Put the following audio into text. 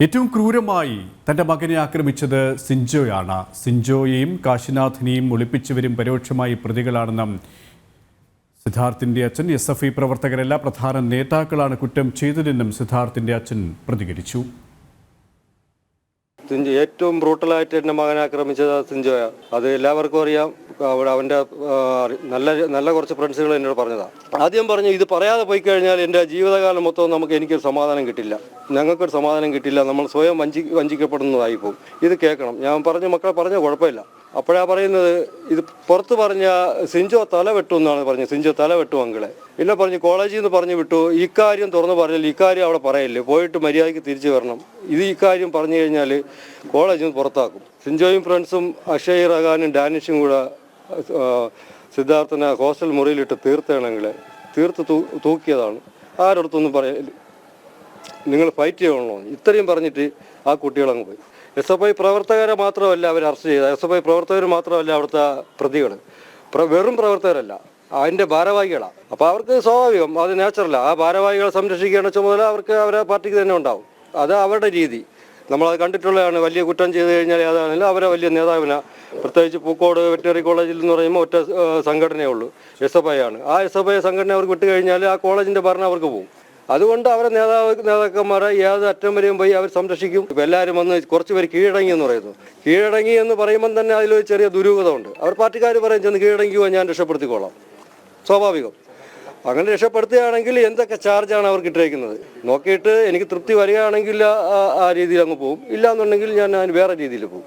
ഏറ്റവും ക്രൂരമായി തന്റെ മകനെ ആക്രമിച്ചത് സിൻജോയാണ്. സിൻജോയെയും കാശിനാഥിനെയും ഒളിപ്പിച്ചവരും പരോക്ഷമായി പ്രതികളാണെന്നും സിദ്ധാർത്ഥിന്റെ അച്ഛൻ SFI പ്രവർത്തകരല്ല പ്രധാന നേതാക്കളാണ് കുറ്റം ചെയ്തതെന്നും സിദ്ധാർത്ഥിന്റെ അച്ഛൻ പ്രതികരിച്ചു. ഏറ്റവും ബ്രൂട്ടലായിട്ട് എൻ്റെ മകനെ ആക്രമിച്ചത് സിൻജോയ. അത് എല്ലാവർക്കും അറിയാം. അവിടെ അവൻ്റെ നല്ല കുറച്ച് ഫ്രണ്ട്സുകൾ എന്നോട് പറഞ്ഞതാണ്. ആദ്യം പറഞ്ഞു, ഇത് പറയാതെ പോയി കഴിഞ്ഞാൽ എൻ്റെ ജീവിതകാലം മൊത്തം എനിക്കൊരു സമാധാനം കിട്ടില്ല, ഞങ്ങൾക്കൊരു സമാധാനം കിട്ടില്ല, നമ്മൾ സ്വയം വഞ്ചിക്കപ്പെടുന്നതായിപ്പോവും. ഇത് കേൾക്കണം. ഞാൻ പറഞ്ഞു, മക്കളെ പറഞ്ഞ കുഴപ്പമില്ല. അപ്പോഴാ പറയുന്നത്, ഇത് പുറത്ത് പറഞ്ഞ സിൻജോ തല വെട്ടു എന്നാണ് പറഞ്ഞത്. സിൻജോ തല വെട്ടു അങ്കിളെ ഇല്ല പറഞ്ഞു, കോളേജിൽ നിന്ന് പറഞ്ഞു വിട്ടു. ഇക്കാര്യം തുറന്ന് പറഞ്ഞാൽ ഇക്കാര്യം അവിടെ പറയില്ലേ, പോയിട്ട് മര്യാദയ്ക്ക് തിരിച്ചു വരണം. ഇക്കാര്യം പറഞ്ഞു കഴിഞ്ഞാൽ കോളേജിൽ നിന്ന് പുറത്താക്കും. സിൻജോയും ഫ്രണ്ട്സും അക്ഷയ് റഹാനും ഡാനിഷും കൂടെ സിദ്ധാർത്ഥനെ ഹോസ്റ്റൽ മുറിയിലിട്ട് തീർത്ത് തൂക്കിയതാണ്. ആരോടത്തൊന്നും പറയില്ല, നിങ്ങൾ ഫൈറ്റ് ചെയ്യണോ, ഇത്രയും പറഞ്ഞിട്ട് ആ കുട്ടികളങ്ങ് പോയി. SFI പ്രവർത്തകരെ മാത്രമല്ല അവർ അറസ്റ്റ് ചെയ്തത്. SFI പ്രവർത്തകർ മാത്രമല്ല അവിടുത്തെ പ്രതികൾ, വെറും പ്രവർത്തകരല്ല, അതിൻ്റെ ഭാരവാഹികളാണ്. അപ്പോൾ അവർക്ക് സ്വാഭാവികം, അത് നാച്ചുറലാണ്. ആ ഭാരവാഹികളെ സംരക്ഷിക്കേണ്ട ചുമതല അവരെ പാർട്ടിക്ക് തന്നെ ഉണ്ടാവും. അത് അവരുടെ രീതി. നമ്മളത് കണ്ടിട്ടുള്ളതാണ്. വലിയ കുറ്റം ചെയ്ത് കഴിഞ്ഞാൽ ഏതാണെങ്കിലും അവരെ വലിയ നേതാവിന, പ്രത്യേകിച്ച് പൂക്കോട് വെറ്ററിനറി കോളേജിൽ എന്ന് പറയുമ്പോൾ ഒറ്റ സംഘടനയേ ഉള്ളൂ, SFI ആണ്. ആ SFI സംഘടന അവർക്ക് വിട്ട് കഴിഞ്ഞാൽ ആ കോളേജിൻ്റെ ഭരണം അവർക്ക് പോകും. അതുകൊണ്ട് അവരെ നേതാക്കന്മാരെ ഏത് അറ്റം വരെയും പോയി അവർ സംരക്ഷിക്കും. ഇപ്പം എല്ലാവരും വന്ന് കുറച്ച് പേര് കീഴടങ്ങി എന്ന് പറയുന്നു. കീഴടങ്ങി എന്ന് പറയുമ്പം തന്നെ അതിലൊരു ചെറിയ ദുരൂഹതയുണ്ട്. അവർ പാർട്ടിക്കാർ പറയും, ചെന്ന് കീഴടങ്ങിയോ, ഞാൻ രക്ഷപ്പെടുത്തിക്കോളാം. സ്വാഭാവികം. അങ്ങനെ രക്ഷപ്പെടുത്തുകയാണെങ്കിൽ എന്തൊക്കെ ചാർജാണ് അവർക്ക് ഇട്ടിരിക്കുന്നത് നോക്കിയിട്ട് എനിക്ക് തൃപ്തി വരികയാണെങ്കിൽ ആ രീതിയിൽ അങ്ങ് പോകും. ഇല്ല എന്നുണ്ടെങ്കിൽ ഞാൻ വേറെ രീതിയിൽ പോകും.